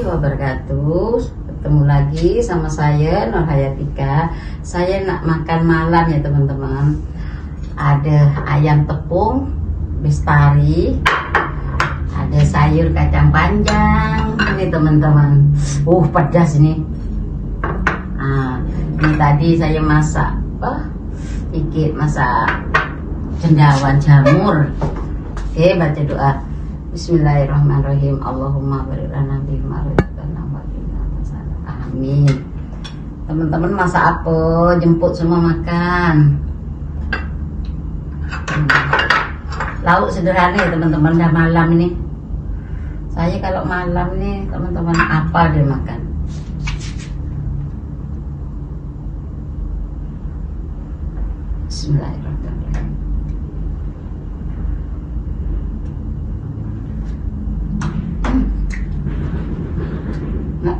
wabarakatuh. Ketemu lagi sama saya Nur Hayatika. Saya nak makan malam ya teman-teman. Ada ayam tepung bestari, ada sayur kacang panjang ini teman-teman. Pedas ini. Ini tadi saya masak masak cendawan jamur. Oke, baca doa. Bismillahirrahmanirrahim. Allahumma barik lana bima razaqtana wa qina adzabannar. Amin. Teman-teman masak apa? Jemput semua makan. Lauk sederhana ya teman-teman, dah malam ini. Saya kalau malam nih teman-teman apa dia makan? Bismillahirrahmanirrahim. Nah.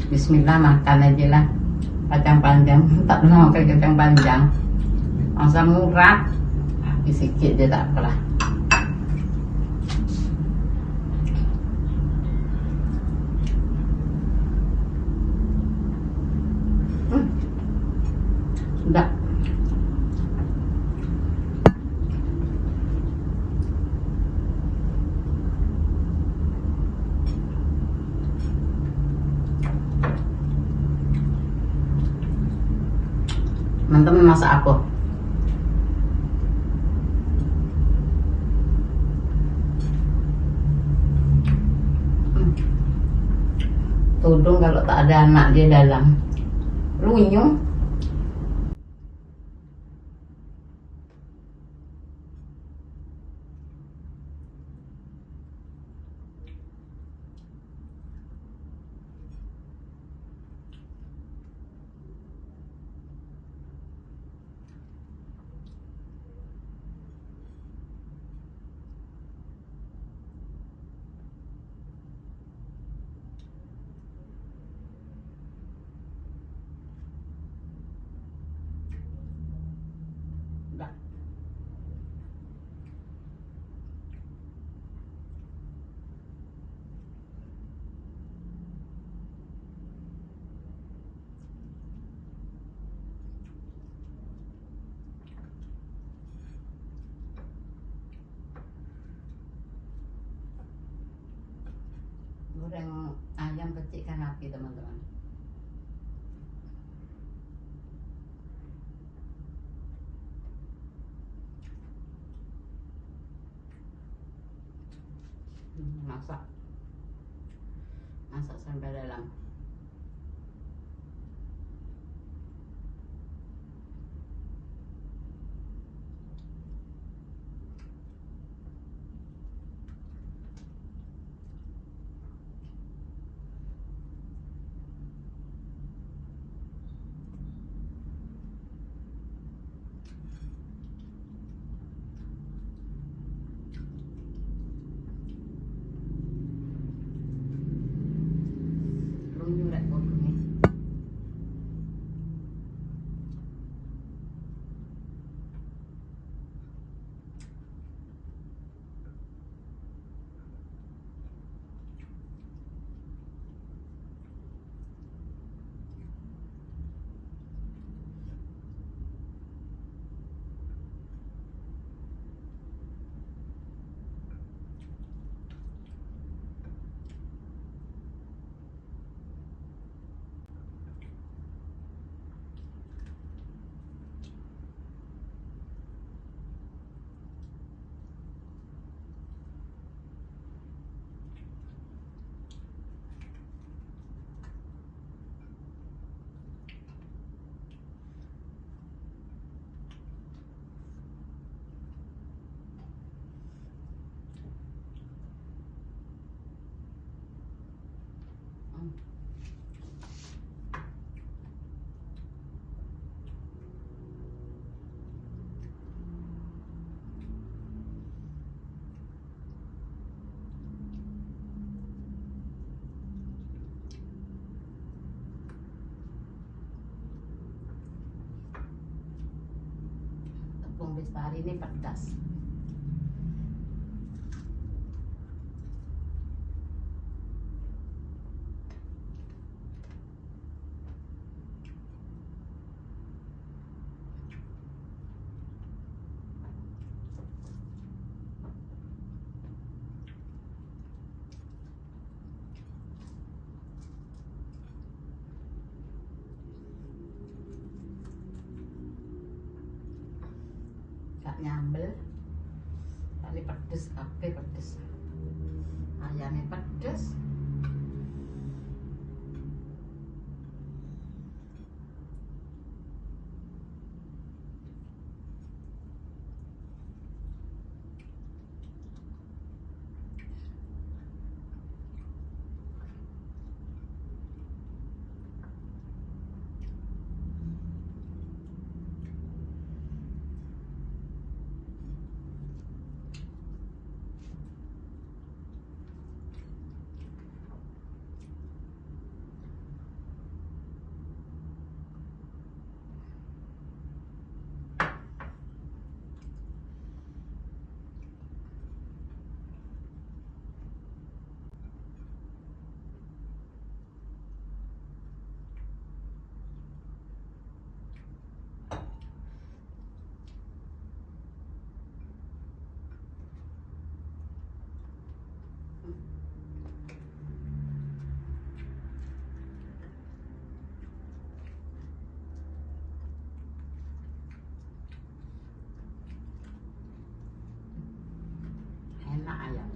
Bismillah, makan aja lah kacang panjang. Tak pernah makan kacang panjang, masa murah sedikit je tak apalah. Sudah. Teman-teman masak apa? Tudung kalau tak ada anak dia dalam lunyung. Udah. Goreng ayam kecilkan api teman-teman. Masak sampai dalam. Bestari ini pedas. Gak nyambel, kali pedes, kabeh pedes, ayamnya pedes. Enak ayam.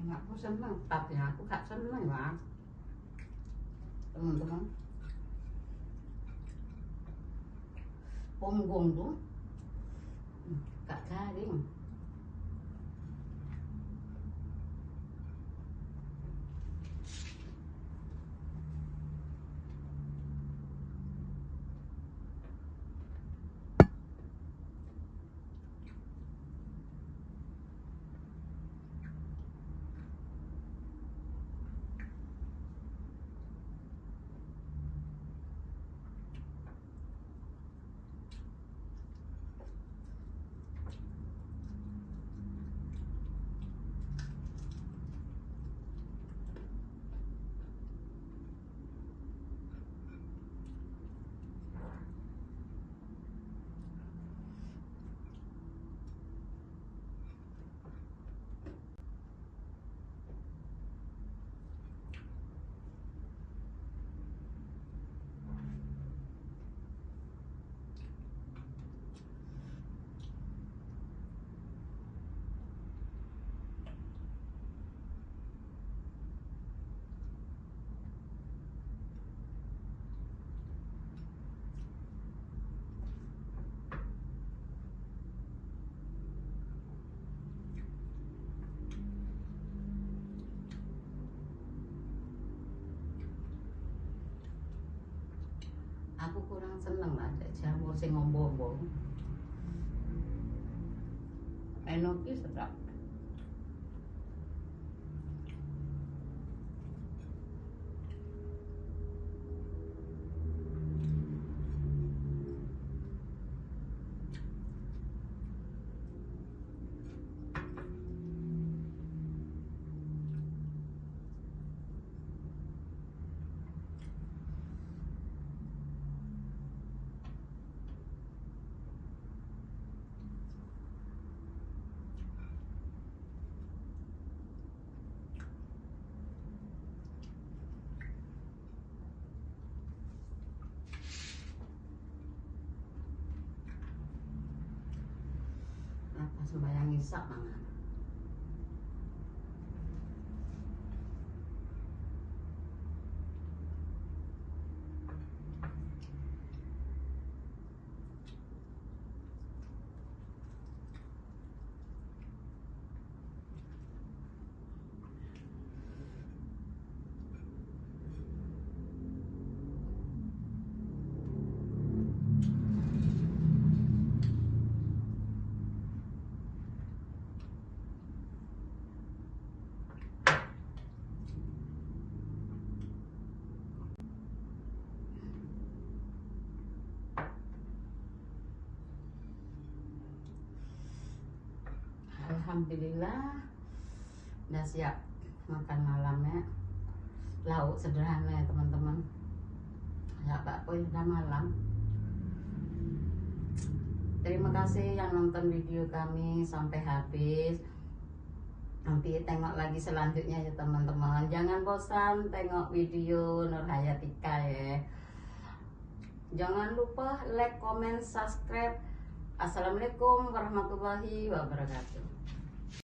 Aku seneng, tapi aku gak seneng lah, teman-teman. Punggung tuh gak garing. Aku kurang seneng lah ada jamur sing ngombo-ngombo. Enoki sedap. Apa sembayang isak mangan. alhamdulillah udah siap makan malamnya. Lauk sederhana ya teman-teman, ya Pak Boy, udah malam. Terima kasih yang nonton video kami sampai habis. Nanti tengok lagi selanjutnya ya teman-teman. Jangan bosan tengok video Nur Hayatika ya. Jangan lupa like, comment, subscribe. Assalamualaikum warahmatullahi wabarakatuh.